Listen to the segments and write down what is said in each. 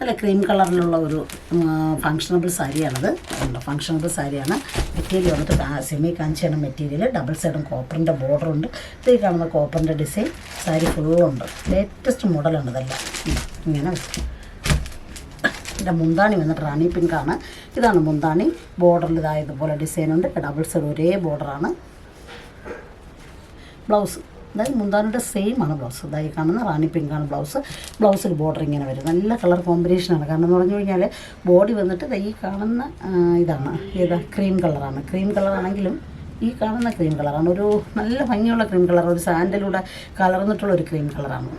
നല്ല ക്രീം കളറിലുള്ള ഒരു ഫങ്ഷണബിൾ സാരിയാണത്. ഫങ്ഷണബിൾ സാരിയാണ്. മെറ്റീരിയൽ വന്നിട്ട് സെമി കാഞ്ചിയാണ് മെറ്റീരിയൽ. ഡബിൾ സൈഡും കോപ്പറിൻ്റെ ബോർഡറുണ്ട്. ഇത് കാണുന്ന കോപ്പറിൻ്റെ ഡിസൈൻ സാരി ഫുള്ളുണ്ട്. ലേറ്റസ്റ്റ് മോഡലാണ് ഇതെല്ലാം. ഇങ്ങനെ ഇതിൻ്റെ മുന്താണി വന്നിട്ട് റാണി പിങ്കാണ്. ഇതാണ് മുന്താണി. ബോർഡറിൽ ഇതായതുപോലെ ഡിസൈനുണ്ട്. ഡബിൾ സൈഡ് ഒരേ ബോർഡറാണ്. ബ്ലൗസ് അതായത് മുന്താനിയുടെ സെയിം ആണ് ബ്ലൗസ്. ഇതായി കാണുന്ന റാണി പിങ്കാണ് ബ്ലൗസ്. ബ്ലൗസിൽ ബോർഡർ ഇങ്ങനെ വരും. നല്ല കളർ കോമ്പിനേഷനാണ്. കാരണം എന്ന് പറഞ്ഞു കഴിഞ്ഞാൽ ബോഡി വന്നിട്ട് ഈ കാണുന്ന ഇതാണ് ക്രീം കളറാണ്. ക്രീം കളറാണെങ്കിലും ഈ കാണുന്ന ക്രീം കളറാണ്. ഒരു നല്ല ഭംഗിയുള്ള ക്രീം കളർ, ഒരു സാൻഡലൂടെ കലർന്നിട്ടുള്ള ഒരു ക്രീം കളറാണ്.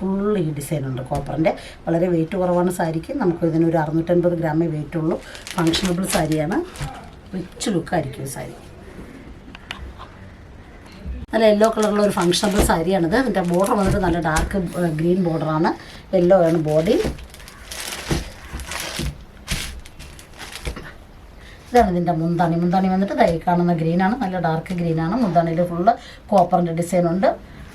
ഫുൾ ഈ ഡിസൈനുണ്ട് കോപ്പറിൻ്റെ. വളരെ വെയിറ്റ് കുറവാണ് സാരിക്ക്. നമുക്ക് ഇതിനൊരു 650 ഗ്രാമേ വെയിറ്റ് ഉള്ളൂ. ഫങ്ഷണബിൾ സാരിയാണ്. റിച്ച് ലുക്കായിരിക്കും ഈ സാരി. നല്ല യെല്ലോ കളറുള്ള ഒരു ഫങ്ഷണബിൾ സാരിയാണിത്. ഇതിൻ്റെ ബോർഡർ വന്നിട്ട് നല്ല ഡാർക്ക് ഗ്രീൻ ബോർഡറാണ്. യെല്ലോ ആണ് ബോഡി. ഇതാണ് ഇതിൻ്റെ മുന്താണി. മുന്താണി വന്നിട്ട് ദൈ കാണുന്ന ഗ്രീനാണ്. നല്ല ഡാർക്ക് ഗ്രീനാണ്. മുന്താണിയിൽ ഫുള്ള് കോപ്പറിൻ്റെ ഡിസൈനുണ്ട്.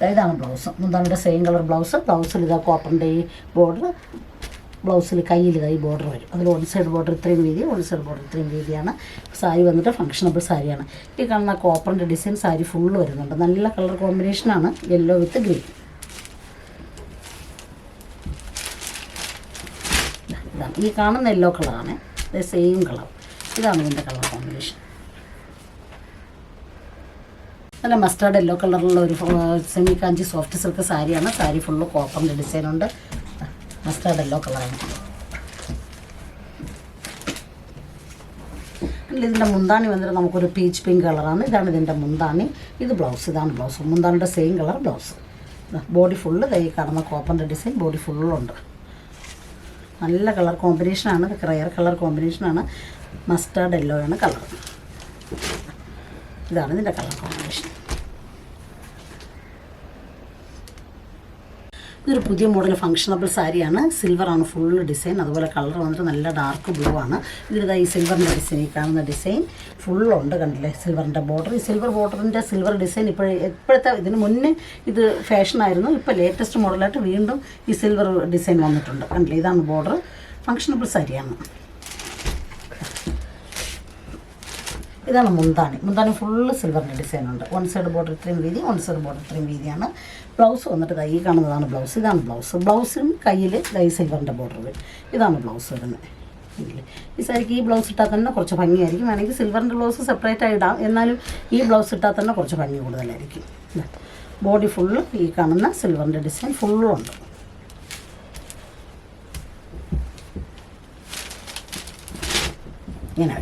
ഇതാണ് ബ്ലൗസ്. മുന്താണിയുടെ സെയിം കളർ ബ്ലൗസ്. ബ്ലൗസിൽ ഇതാ കോപ്പറിൻ്റെ ഈ ബോർഡർ. ബ്ലൗസിൽ കയ്യിൽ ഈ ബോർഡർ വരും. അതിൽ വൺ സൈഡ് ബോർഡർ ഇത്രയും വീതി, വൺ സൈഡ് ബോർഡർ ഇത്രയും വീതിയാണ്. സാരി വന്നിട്ട് ഫങ്ഷണബിൾ സാരിയാണ്. ഈ കാണുന്ന കോപ്പറിൻ്റെ ഡിസൈൻ സാരി ഫുള്ള് വരുന്നുണ്ട്. നല്ല കളർ കോമ്പിനേഷനാണ്. യെല്ലോ വിത്ത് ഗ്രീൻ. ഇതാണ് ഈ കാണുന്ന യെല്ലോ കളറാണ്. Same colour. ഇതാണ് ഇതിൻ്റെ കളർ കോമ്പിനേഷൻ. നല്ല മസ്റ്റാർഡ് യെല്ലോ കളറിലുള്ള ഒരു സെമി കാഞ്ചി സോഫ്റ്റ് സിൽക്ക് സാരിയാണ്. സാരി ഫുള്ള് കോപ്പറിൻ്റെ ഡിസൈനുണ്ട്. മസ്റ്റാർഡ് യെല്ലോ കളറാണ്. ഇതിൻ്റെ മുന്താണി വന്നിട്ട് നമുക്കൊരു പീച്ച് പിങ്ക് കളറാണ്. ഇതാണ് ഇതിൻ്റെ മുന്താണി. ഇത് ബ്ലൗസ്. ഇതാണ് ബ്ലൗസ്. മുന്താണിയുടെ same colour blouse. Body full കൈ കാണുന്ന കോപ്പറിൻ്റെ ഡിസൈൻ ബോഡി ഫുള്ളുണ്ട്. നല്ല കളർ കോമ്പിനേഷനാണ്. റയർ കളർ കോമ്പിനേഷനാണ്. മസ്റ്റാർഡ് യെല്ലോ ആണ് കളർ. ഇതാണ് ഇതിൻ്റെ കളർ കോമ്പിനേഷൻ. ഇതൊരു പുതിയ മോഡൽ ഫങ്ഷണബിൾ സാരിയാണ്. സിൽവറാണ് ഫുള്ള് ഡിസൈൻ. അതുപോലെ കളർ വന്നിട്ട് നല്ല ഡാർക്ക് ബ്ലൂ ആണ്. ഇതിലിതാ ഈ സിൽവറിൻ്റെ ഡിസൈൻ, ഈ കാണുന്ന ഡിസൈൻ ഫുള്ളുണ്ട്. കണ്ടില്ലേ സിൽവറിൻ്റെ ബോർഡർ. ഈ സിൽവർ ബോർഡറിൻ്റെ സിൽവർ ഡിസൈൻ ഇപ്പോഴത്തെ ഇതിന് മുന്നേ ഇത് ഫാഷനായിരുന്നു. ഇപ്പോൾ ലേറ്റസ്റ്റ് മോഡലായിട്ട് വീണ്ടും ഈ സിൽവർ ഡിസൈൻ വന്നിട്ടുണ്ട്. കണ്ടില്ലേ ഇതാണ് ബോർഡർ. ഫങ്ഷണബിൾ സാരിയാണ്. ഇതാണ് മുന്താണി. മുന്താണി ഫുള്ള് സിൽവറിൻ്റെ ഡിസൈനുണ്ട്. വൺ സൈഡ് ബോർഡർ ഇത്രയും വീതി, വൺ സൈഡ് ബോർഡർ ഇത്രയും വീതിയാണ്. ബ്ലൗസ് വന്നിട്ട് ഈ കാണുന്നതാണ് ബ്ലൗസ്. ഇതാണ് ബ്ലൗസ്. ബ്ലൗസിനും കയ്യിൽ ഈ സിൽവറിൻ്റെ ബോർഡർ വരും. ഇതാണ് ബ്ലൗസ് വരുന്നത്. ഈ സാരിക്ക് ഈ ബ്ലൗസ് ഇട്ടാൽ തന്നെ കുറച്ച് ഭംഗിയായിരിക്കും. വേണമെങ്കിൽ സിൽവറിൻ്റെ ബ്ലൗസ് സെപ്പറേറ്റ് ആയി ഇടാം. എന്നാലും ഈ ബ്ലൗസ് ഇട്ടാൽ തന്നെ കുറച്ച് ഭംഗി കൂടുതലായിരിക്കും. ബോഡി ഫുള്ള് ഈ കാണുന്ന സിൽവറിൻ്റെ ഡിസൈൻ ഫുള്ളും ഉണ്ട്. ഇങ്ങനെ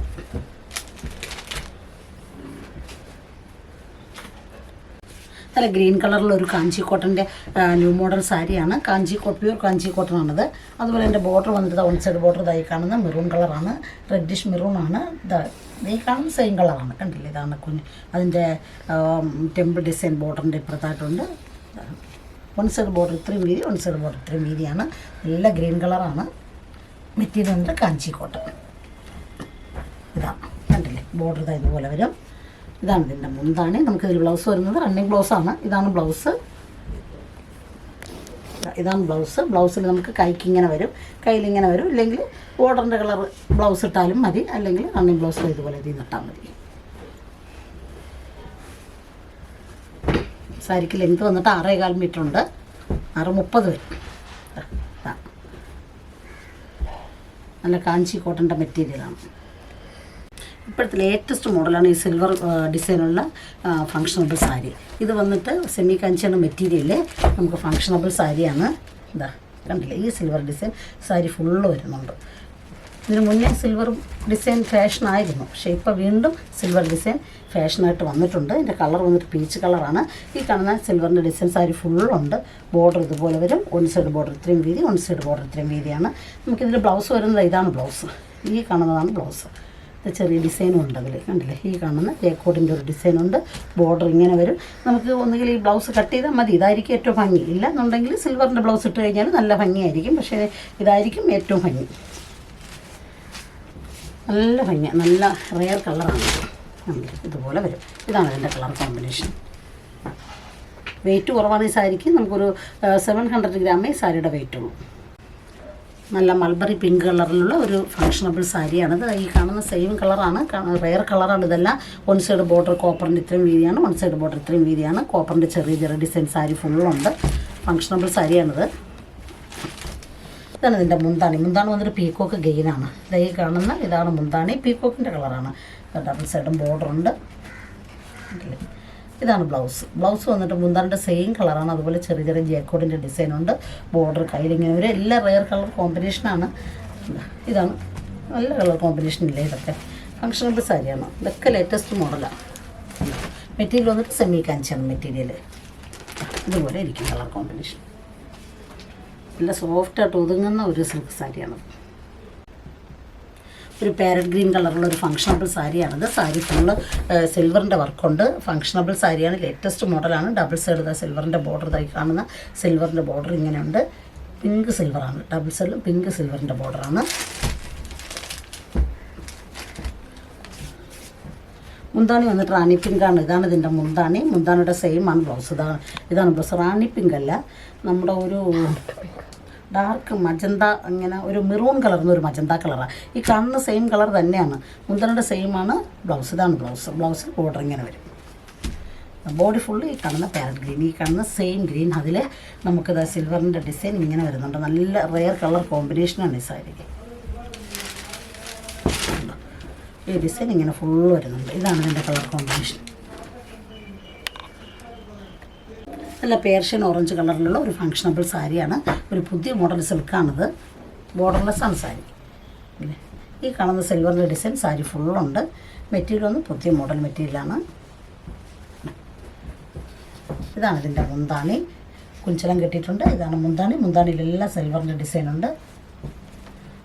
നല്ല ഗ്രീൻ കളറിലൊരു കാഞ്ചി കോട്ടൻ്റെ ന്യൂ മോഡൽ സാരിയാണ്. പ്യൂർ കാഞ്ചി കോട്ടൺ ആണത്. അതുപോലെ എൻ്റെ ബോർഡർ വന്നിട്ട് വൺ സൈഡ് ബോർഡർ ഇതായി കാണുന്ന മെറൂൺ കളറാണ്. റെഡിഷ് മെറൂൺ ആണ്. ഈ കാണുന്ന സെയിം കളറാണ്. കണ്ടില്ലേ ഇതാണ് അതിൻ്റെ ടെമ്പിൾ ഡിസൈൻ ബോർഡറിൻ്റെ ഇപ്പുറത്തായിട്ടുണ്ട്. വൺ സൈഡ് ബോർഡർ ഇത്രയും വീതി, വൺ സൈഡ് ബോർഡർ ഇത്രയും വീതിയാണ്. നല്ല ഗ്രീൻ കളറാണ്. മെറ്റീരിയൽ വന്നിട്ട് കാഞ്ചി കോട്ടൺ. ഇതാണ് കണ്ടില്ലേ ബോർഡർ ഇതാ ഇതുപോലെ വരും. ഇതാണ് ഇതിൻ്റെ മുന്താണി. നമുക്കിതിൽ ബ്ലൗസ് വരുന്നത് റണ്ണിങ് ബ്ലൗസാണ്. ഇതാണ് ബ്ലൗസ്. ഇതാണ് ബ്ലൗസ്. ബ്ലൗസിൽ നമുക്ക് കൈക്കിങ്ങനെ വരും, കയ്യിലിങ്ങനെ വരും. ഇല്ലെങ്കിൽ ബോർഡറിൻ്റെ കളർ ബ്ലൗസ് ഇട്ടാലും മതി. അല്ലെങ്കിൽ റണ്ണിങ് ബ്ലൗസ് ഇതുപോലെ ഇട്ടാൽ മതി. സാരിക്ക് ലെങ്ത് വന്നിട്ട് 6.25 മീറ്റർ ഉണ്ട്. 6.30 വരും. നല്ല കാഞ്ചി കോട്ടൻ്റെ മെറ്റീരിയലാണ്. ഇപ്പോഴത്തെ ലേറ്റസ്റ്റ് മോഡലാണ് ഈ സിൽവർ ഡിസൈനുള്ള ഫങ്ഷണബിൾ സാരി. ഇത് വന്നിട്ട് സെമി കാഞ്ചിയാണ് മെറ്റീരിയൽ. നമുക്ക് ഫങ്ഷണബിൾ സാരിയാണ്. ഇതാ കണ്ടില്ലേ ഈ സിൽവർ ഡിസൈൻ സാരി ഫുള്ള് വരുന്നുണ്ട്. ഇതിന് മുന്നേ സിൽവർ ഡിസൈൻ ഫാഷനായിരുന്നു. പക്ഷേ ഇപ്പോൾ വീണ്ടും സിൽവർ ഡിസൈൻ ഫാഷനായിട്ട് വന്നിട്ടുണ്ട്. ഇതിൻ്റെ കളർ വന്നിട്ട് പീച്ച് കളറാണ്. ഈ കാണുന്ന സിൽവറിൻ്റെ ഡിസൈൻ സാരി ഫുള്ളുണ്ട്. ബോർഡർ ഇതുപോലെ വരും. വൺ സൈഡ് ബോർഡർ ഇത്രയും വീതി, വൺ സൈഡ് ബോർഡർ ഇത്രയും വീതിയാണ്. നമുക്കിതിൽ ബ്ലൗസ് വരുന്നത് ഇതാണ് ബ്ലൗസ്. ഈ കാണുന്നതാണ് ബ്ലൗസ്. ചെറിയ ഡിസൈനും ഉണ്ട് അതിൽ. കണ്ടില്ലേ ഈ കാണുന്ന ജേക്കോട്ടിൻ്റെ ഒരു ഡിസൈനുണ്ട്. ബോർഡർ ഇങ്ങനെ വരും. നമുക്ക് ഒന്നുകിൽ ഈ ബ്ലൗസ് കട്ട് ചെയ്താൽ മതി. ഇതായിരിക്കും ഏറ്റവും ഭംഗി. ഇല്ല എന്നുണ്ടെങ്കിൽ സിൽവറിൻ്റെ ബ്ലൗസ് ഇട്ട് കഴിഞ്ഞാൽ നല്ല ഭംഗിയായിരിക്കും. പക്ഷേ ഇതായിരിക്കും ഏറ്റവും ഭംഗി. നല്ല ഭംഗിയാണ്. നല്ല റെയർ കളറാണ്. ഇതുപോലെ വരും. ഇതാണ് ഇതിൻ്റെ കളർ കോമ്പിനേഷൻ. വെയിറ്റ് കുറവാണ് ഈ സാരിക്ക്. നമുക്കൊരു 700 ഗ്രാമേ സാരിയുടെ വെയിറ്റ് ഉള്ളൂ. നല്ല മൾബറി പിങ്ക് കളറിലുള്ള ഒരു ഫങ്ഷണബിൾ സാരിയാണിത്. ഈ കാണുന്ന സെയിം കളറാണ്, റെയർ കളറാണ് ഇതെല്ലാം. വൺ സൈഡ് ബോർഡർ കോപ്പറിൻ്റെ ഇത്രയും വീതിയാണ്, വൺ സൈഡ് ബോർഡർ ഇത്രയും വീതിയാണ്. കോപ്പറിൻ്റെ ചെറിയ ചെറിയ ഡിസൈൻ സാരി ഫുള്ളുണ്ട്. ഫങ്ഷണബിൾ സാരിയാണിത്. ഇതാണ് ഇതിൻ്റെ മുന്താണി. മുന്താണി വന്നിട്ട് പീക്കോക്ക് ഗെയിനാണ്. ഈ കാണുന്ന ഇതാണ് മുന്താണി, പീക്കോക്കിൻ്റെ കളറാണ്. ഡബിൾ സൈഡും ബോർഡറുണ്ട്. ഇതാണ് ബ്ലൗസ് വന്നിട്ട് മുന്താണിൻ്റെ സെയിം കളറാണ്. അതുപോലെ ചെറിയ ചെറിയ ജേക്കോഡിൻ്റെ ഡിസൈനുണ്ട്. ബോർഡർ കയ്യിലിങ്ങനെ ഒരു എല്ലാം റെയർ കളർ കോമ്പിനേഷനാണ്. ഇതാണ് നല്ല കളർ കോമ്പിനേഷനില്ലേ ഇതൊക്കെ. ഫങ്ഷണബിൾ സാരിയാണ്. ഇതൊക്കെ ലേറ്റസ്റ്റ് മോഡലാണ്. മെറ്റീരിയൽ വന്നിട്ട് സെമി കാഞ്ചാണ് മെറ്റീരിയൽ. ഇതുപോലെ ഇരിക്കും കളർ കോമ്പിനേഷൻ. നല്ല സോഫ്റ്റായിട്ട് ഒതുങ്ങുന്ന ഒരു സിൽക്ക് സാരിയാണ്. ഒരു പാരറ്റ് ഗ്രീൻ കളറുള്ള ഒരു ഫങ്ഷണബിൾ സാരിയാണിത്. സാരി ഫുള്ള് സിൽവറിൻ്റെ വർക്കുണ്ട്. ഫങ്ഷണബിൾ സാരിയാണ്, ലേറ്റസ്റ്റ് മോഡലാണ്. ഡബിൾ സൈഡ് സിൽവറിൻ്റെ ബോർഡർ ഇതായി കാണുന്ന സിൽവറിൻ്റെ ബോർഡർ ഇങ്ങനെയുണ്ട്. പിങ്ക് സിൽവറാണ്, ഡബിൾ സൈഡിലും പിങ്ക് സിൽവറിൻ്റെ ബോർഡറാണ്. മുന്താണി വന്നിട്ട് റാണി പിങ്കാണ്. ഇതാണ് ഇതിൻ്റെ മുന്താണി. മുന്താണിയുടെ സെയിം ആണ് ബ്ലൗസ്. ഇതാണ് ബ്ലൗസ്. റാണി പിങ്ക് അല്ല, നമ്മുടെ ഒരു ഡാർക്ക് മജന്ത, അങ്ങനെ ഒരു മെറൂൺ കളർന്ന ഒരു മജന്ത കളറാണ്. ഈ കാണുന്ന സെയിം കളർ തന്നെയാണ്. മുന്താണിയുടെ സെയിം ആണ് ബ്ലൗസ്. ഇതാണ് ബ്ലൗസിൽ ബോർഡർ ഇങ്ങനെ വരും. ബോഡി ഫുള്ള് ഈ കാണുന്ന പാരറ്റ് ഗ്രീൻ, ഈ കാണുന്ന സെയിം ഗ്രീൻ. അതിൽ നമുക്കിത് സിൽവറിൻ്റെ ഡിസൈൻ ഇങ്ങനെ വരുന്നുണ്ട്. നല്ല റെയർ കളർ കോമ്പിനേഷനാണ് ഈ സാരിക്ക്. ഈ ഡിസൈൻ ഇങ്ങനെ ഫുള്ള് വരുന്നുണ്ട്. ഇതാണ് ഇതിൻ്റെ കളർ കോമ്പിനേഷൻ. നല്ല പേർഷ്യൻ ഓറഞ്ച് കളറിലുള്ള ഒരു ഫങ്ഷണബിൾ സാരിയാണ്. ഒരു പുതിയ മോഡൽ സിൽക്കാണിത്. ബോർഡർലെസ് ആണ് സാരി. അല്ലേ, ഈ കാണുന്ന സിൽവറിൻ്റെ ഡിസൈൻ സാരി ഫുള്ളുണ്ട്. മെറ്റീരിയൽ ഒന്ന് പുതിയ മോഡൽ മെറ്റീരിയലാണ്. ഇതാണ് ഇതിൻ്റെ മുന്താണി. കുഞ്ചലം കെട്ടിയിട്ടുണ്ട്. ഇതാണ് മുന്താണി. മുന്താണിയിലെല്ലാം സിൽവറിൻ്റെ ഡിസൈനുണ്ട്.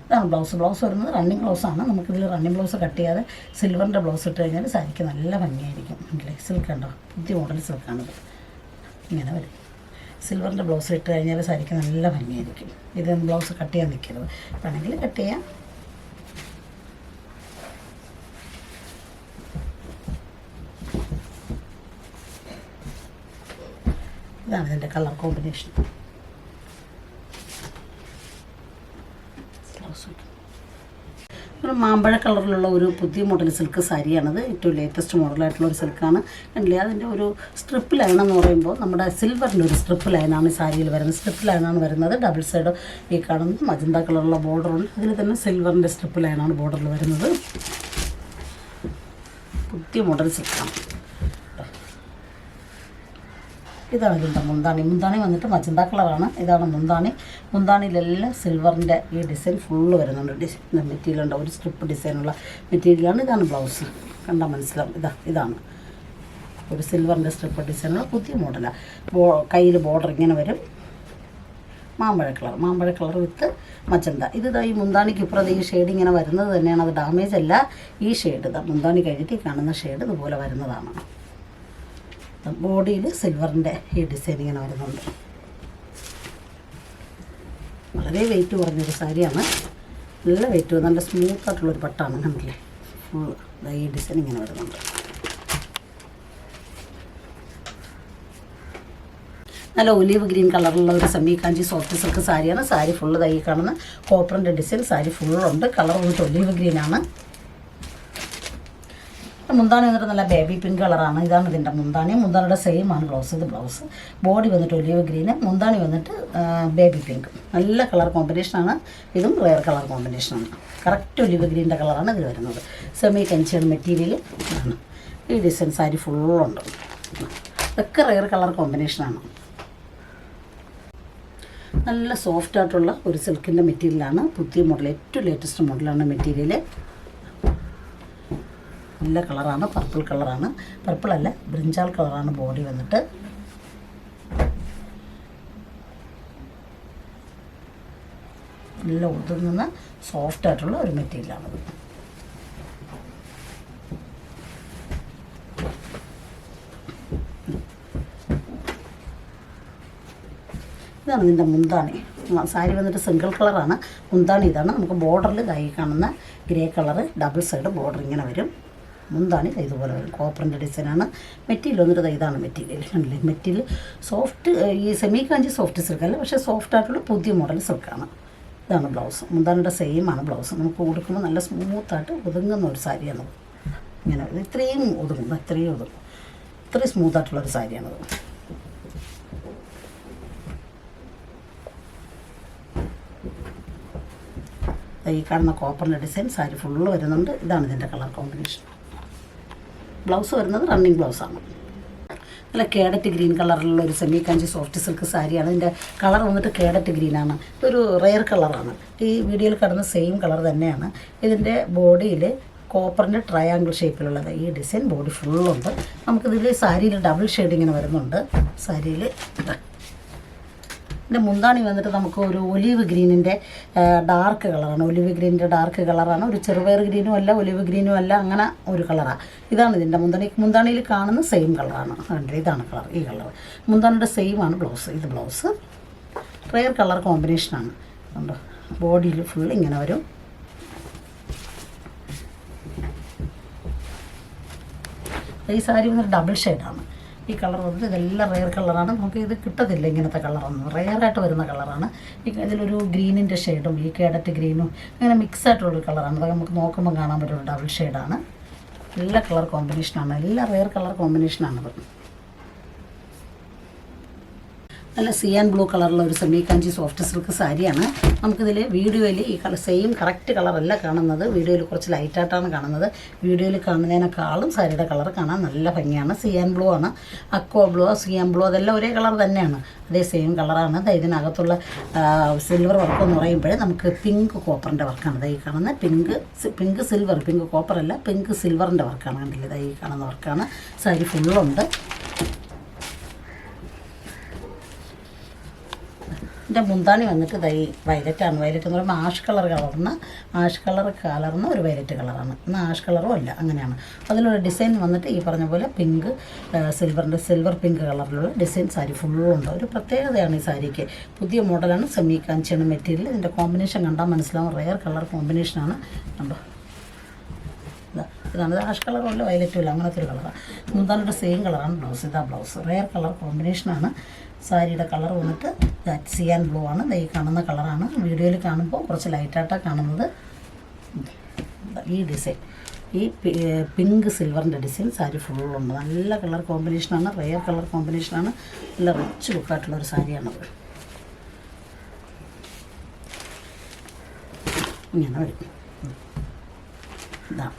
ഇതാണ് ബ്ലൗസ് വരുന്നത് റണ്ണിങ് ബ്ലൗസാണ്. നമുക്കിതിൽ റണ്ണിങ് ബ്ലൗസ് കട്ട് ചെയ്യാതെ സിൽവറിൻ്റെ ബ്ലൗസ് ഇട്ട് കഴിഞ്ഞാൽ സാരിക്ക് നല്ല ഭംഗിയായിരിക്കും. അല്ലേ, സിൽക്ക് ഉണ്ടോ, പുതിയ മോഡൽ സിൽക്കാണിത്. ഇങ്ങനെ വരും. സിൽവറിൻ്റെ ബ്ലൗസ് ഇട്ട് കഴിഞ്ഞാൽ സാരിക്ക് നല്ല ഭംഗിയായിരിക്കും. ഇത് ബ്ലൗസ് കട്ട് ചെയ്യാൻ നിൽക്കരുത്. വേണമെങ്കിൽ കട്ട് ചെയ്യാം. ഇതാണ് ഇതിൻ്റെ കളർ കോമ്പിനേഷൻ. ഒരു മാമ്പഴ കളറിലുള്ള ഒരു പുതിയ മോഡൽ സിൽക്ക് സാരിയാണത്. ഏറ്റവും ലേറ്റസ്റ്റ് മോഡലായിട്ടുള്ള ഒരു സിൽക്കാണ്. കണ്ടില്ലേ, അതിൻ്റെ ഒരു സ്ട്രിപ്പ് ലൈനെന്ന് പറയുമ്പോൾ നമ്മുടെ സിൽവറിൻ്റെ ഒരു സ്ട്രിപ്പ് ലൈനാണ് ഈ സാരിയിൽ വരുന്നത്. സ്ട്രിപ്പ് ലൈനാണ് വരുന്നത്. ഡബിൾ സൈഡ് ഈ കാണുന്നത് മജന്ത കളറുള്ള ബോർഡറുണ്ട്. അതിൽ തന്നെ സിൽവറിൻ്റെ സ്ട്രിപ്പ് ലൈനാണ് ബോർഡറിൽ വരുന്നത്. പുതിയ മോഡൽ സിൽക്കാണ്. ഇതാണ് ഇതിൻ്റെ മുന്താണി വന്നിട്ട് മജന്ത കളറാണ്. ഇതാണ് മുന്താണിയിലെല്ലാം സിൽവറിൻ്റെ ഈ ഡിസൈൻ ഫുള്ള് വരുന്നുണ്ട്. മെറ്റീരിയൽ ഉണ്ട്, ഒരു സ്ട്രിപ്പ് ഡിസൈനുള്ള മെറ്റീരിയലാണ്. ഇതാണ് ബ്ലൗസ്. കണ്ടാൽ മനസ്സിലാവും. ഇതാണ് ഒരു സിൽവറിൻ്റെ സ്ട്രിപ്പ് ഡിസൈനുള്ള പുതിയ മോഡലാണ്. കയ്യിൽ ബോർഡർ ഇങ്ങനെ വരും. മാമ്പഴ കളർ വിത്ത് മജന്ത. ഈ മുന്താണിക്ക് ഇപ്പുറത്ത് ഈ ഷെയ്ഡ് ഇങ്ങനെ വരുന്നത് തന്നെയാണ്. അത് ഡാമേജ് അല്ല. ഈ ഷെയ്ഡ് മുന്താണി കഴിഞ്ഞിട്ട് ഈ കാണുന്ന ഷെയ്ഡ് ഇതുപോലെ വരുന്നതാണ്. ബോഡിയിൽ സിൽവറിൻ്റെ ഈ ഡിസൈൻ ഇങ്ങനെ വരുന്നുണ്ട്. വളരെ വെയിറ്റ് കുറഞ്ഞൊരു സാരിയാണ്. നല്ല വെയിറ്റ്, നല്ല സ്മൂത്തായിട്ടുള്ളൊരു പട്ടാണ്. കണ്ടില്ലേ, ഫുൾ ഈ ഡിസൈൻ ഇങ്ങനെ വരുന്നുണ്ട്. നല്ല ഒലീവ് ഗ്രീൻ കളറുള്ള ഒരു സെമി കാഞ്ചി സോഫ്റ്റ് സിൽക്ക് സാരിയാണ്. സാരി ഫുള്ള് ഈ കാണുന്ന കോപ്പറിൻ്റെ ഡിസൈൻ സാരി ഫുള്ളുണ്ട്. കളർ വന്നിട്ട് ഒലീവ് ഗ്രീനാണ്. മുന്താണി വന്നിട്ട് നല്ല ബേബി പിങ്ക് കളറാണ്. ഇതാണ് ഇതിൻ്റെ മുന്താണിയുടെ സെയിം ആണ് ബ്ലൗസ്. ഇത് ബ്ലൗസ്. ബോഡി വന്നിട്ട് ഒലിവ് ഗ്രീന്, മുന്താണി വന്നിട്ട് ബേബി പിങ്ക്. നല്ല കളർ കോമ്പിനേഷനാണ്. ഇതും റെയർ കളർ കോമ്പിനേഷനാണ്. കറക്റ്റ് ഒലിവ് ഗ്രീൻ്റെ കളറാണ് ഇതിൽ വരുന്നത്. സെമി കഞ്ചിയാണ് മെറ്റീരിയൽ. ആണ് ഈ ഡിസൈൻ. സാരി ഫുള്ളുണ്ട്. ഇതൊക്കെ റെയർ കളർ കോമ്പിനേഷനാണ്. നല്ല സോഫ്റ്റായിട്ടുള്ള ഒരു സിൽക്കിൻ്റെ മെറ്റീരിയലാണ്. പുതിയ മോഡൽ, ഏറ്റവും ലേറ്റസ്റ്റ് മോഡലാണ് മെറ്റീരിയൽ. നല്ല കളറാണ്, പർപ്പിൾ കളറാണ്. പർപ്പിളല്ല, ബ്രിഞ്ചാൾ കളറാണ് ബോഡി വന്നിട്ട്. നല്ല ഒതുങ്ങുന്ന സോഫ്റ്റായിട്ടുള്ള ഒരു മെറ്റീരിയലാണത്. ഇതാണ് ഇതിൻ്റെ മുന്താണി. സാരി വന്നിട്ട് സിംഗിൾ കളറാണ്. മുന്താണി ഇതാണ്. നമുക്ക് ബോർഡറിൽ ഇതായി കാണുന്ന grey colour double side border ഇങ്ങനെ വരും. മുന്താണി ഇതുപോലെ വരും. കോപ്പറിൻ്റെ ഡിസൈനാണ്. മെറ്റീരിയൽ വന്നിട്ട് ഇതാണ് മെറ്റീരിയൽ. കണ്ടില്ലേ, മെറ്റീരിയൽ സോഫ്റ്റ്, ഈ സെമി കാഞ്ചി സോഫ്റ്റ് സിൽക്കല്ല, പക്ഷേ സോഫ്റ്റ് ആയിട്ടുള്ള പുതിയ മോഡൽ സിൽക്കാണ്. ഇതാണ് ബ്ലൗസ്. മുന്താണിയുടെ സെയിമാണ് ബ്ലൗസ്. നമുക്ക് കൊടുക്കുമ്പോൾ നല്ല സ്മൂത്തായിട്ട് ഒതുങ്ങുന്ന ഒരു സാരിയാണ്. ഇങ്ങനെ ഇത്രയും ഒതുങ്ങും, ഇത്രയും സ്മൂത്തായിട്ടുള്ളൊരു സാരിയാണത്. ഈ കാണുന്ന കോപ്പറിൻ്റെ ഡിസൈൻ സാരി ഫുള്ള് വരുന്നുണ്ട്. ഇതാണ് ഇതിൻ്റെ കളർ കോമ്പിനേഷൻ. ബ്ലൗസ് വരുന്നത് റണ്ണിങ് ബ്ലൗസാണ്. നല്ല കേഡറ്റ് ഗ്രീൻ കളറിലുള്ള ഒരു സെമി കാഞ്ചി സോഫ്റ്റ് സിൽക്ക് സാരിയാണ്. ഇതിൻ്റെ കളർ വന്നിട്ട് കേഡറ്റ് ഗ്രീനാണ്. ഇതൊരു റെയർ കളറാണ്. ഈ വീഡിയോയിൽ കാണുന്ന സെയിം കളർ തന്നെയാണ്. ഇതിൻ്റെ ബോഡിയിൽ കോപ്പറിൻ്റെ ട്രയാങ്കിൾ ഷേപ്പിലുള്ളത് ഈ ഡിസൈൻ ബോഡി ഫുള്ളുണ്ട്. നമുക്കിതിൽ സാരിയിൽ ഡബിൾ ഷെയ്ഡ് ഇങ്ങനെ വരുന്നുണ്ട്. സാരിയിൽ ഇതിൻ്റെ മുന്താണി വന്നിട്ട് നമുക്ക് ഒരു ഒലിവ് ഗ്രീനിൻ്റെ ഡാർക്ക് കളറാണ്. ഒലിവ് ഗ്രീനിൻ്റെ ഡാർക്ക് കളറാണ്. ഒരു ചെറുപയർ ഗ്രീനും അല്ല, ഒലിവ് ഗ്രീനും അല്ല, അങ്ങനെ ഒരു കളറാണ്. ഇതാണ് ഇതിൻ്റെ മുന്താണിയിൽ കാണുന്ന സെയിം കളറാണ്. ഇതാണ് കളർ, ഈ കളർ. മുന്താണിയുടെ സെയിമാണ് ബ്ലൗസ്. ഇത് ബ്ലൗസ് റെയർ കളർ കോമ്പിനേഷനാണ്. കണ്ടോ, ബോഡിയിൽ ഫുൾ ഇങ്ങനെ വരും. ഈ സാരി വന്നിട്ട് ഡബിൾ ഷെയ്ഡാണ്. ഈ കളർ വന്നിട്ട് ഇതെല്ലാം റെയർ കളറാണ്. നമുക്ക് ഇത് കിട്ടത്തില്ല ഇങ്ങനത്തെ കളറൊന്നും. റെയറായിട്ട് വരുന്ന കളറാണ്. ഇതിലൊരു ഗ്രീനിൻ്റെ ഷെയ്ഡും ഈ കേഡറ്റ് ഗ്രീനും അങ്ങനെ മിക്സ് ആയിട്ടുള്ളൊരു കളറാണ്. അതൊക്കെ നമുക്ക് നോക്കുമ്പോൾ കാണാൻ പറ്റുന്ന ഡബിൾ ഷെയ്ഡാണ്. എല്ലാ കളർ കോമ്പിനേഷനാണ്, എല്ലാ റെയർ കളർ കോമ്പിനേഷനാണത്. നല്ല സിയാൻ ബ്ലൂ കളറുള്ള ഒരു സെമി കാഞ്ചി സോഫ്റ്റ് സിൽക്ക് സാരിയാണ്. നമുക്കിതിൽ വീഡിയോയിൽ ഈ സെയിം കറക്റ്റ് കളറല്ല കാണുന്നത്. വീഡിയോയിൽ കുറച്ച് ലൈറ്റായിട്ടാണ് കാണുന്നത്. വീഡിയോയിൽ കാണുന്നതിനേക്കാളും സാരിയുടെ കളർ കാണാൻ നല്ല ഭംഗിയാണ്. സിയാൻ ബ്ലൂ ആണ്, അക്വ ബ്ലൂ, സിയാൻ ബ്ലൂ, അതെല്ലാം ഒരേ കളർ തന്നെയാണ്. അതേ സെയിം കളറാണ്. ഇതിനകത്തുള്ള സിൽവർ വർക്ക് എന്ന് പറയുമ്പോൾ നമുക്ക് പിങ്ക് കോപ്പറിൻ്റെ വർക്കാണ്. ഈ കാണുന്ന പിങ്ക് സിൽവർ, പിങ്ക് കോപ്പറല്ല, പിങ്ക് സിൽവറിൻ്റെ വർക്കാണ്. കണ്ടില്ലേ, ഈ കാണുന്ന വർക്കാണ്. സാരി ഫുള്ളുണ്ട്. ഇതിൻ്റെ മുന്താണി വന്നിട്ട് വയലറ്റാണ്. വയലറ്റ് എന്ന് പറയുമ്പോൾ ആഷ് കളർ കലർന്ന ഒരു വയലറ്റ് കളറാണ്. എന്നാൽ ആഷ് കളറും അല്ല, അങ്ങനെയാണ്. അതിലൊരു ഡിസൈൻ വന്നിട്ട് ഈ പറഞ്ഞ പോലെ പിങ്ക്, സിൽവർ പിങ്ക് കളറിലുള്ള ഡിസൈൻ സാരി ഫുള്ളുണ്ട്. ഒരു പ്രത്യേകതയാണ് ഈ സാരിക്ക്. പുതിയ മോഡലാണ്, സെമി കാഞ്ചിയാണ് മെറ്റീരിയൽ. ഇതിൻ്റെ കോമ്പിനേഷൻ കണ്ടാൽ മനസ്സിലാവും. റെയർ കളർ കോമ്പിനേഷനാണ്. കണ്ടോ, ഇതാണ്. ആഷ് കളറും അല്ല, വയലറ്റും ഇല്ല, അങ്ങനത്തെ ഒരു കളറാണ്. മുന്താണിയുടെ സെയിം കളറാണ് ബ്ലൗസ്. ഇതാ ബ്ലൗസ്. റെയർ കളർ കോമ്പിനേഷനാണ്. സാരിയുടെ കളർ വന്നിട്ട് സിയാൻ ബ്ലൂ ആണ്. ഈ കാണുന്ന കളറാണ്. വീഡിയോയിൽ കാണുമ്പോൾ കുറച്ച് ലൈറ്റായിട്ടാണ് കാണുന്നത്. ഈ ഡിസൈൻ, ഈ പിങ്ക് സിൽവറിൻ്റെ ഡിസൈൻ സാരി ഫുള്ളുണ്ട്. നല്ല കളർ കോമ്പിനേഷനാണ്, റെയർ കളർ കോമ്പിനേഷനാണ്. നല്ല റിച്ച് ലുക്കായിട്ടുള്ളൊരു സാരിയാണത്. ഇങ്ങനെ വരും. ഇതാണ്.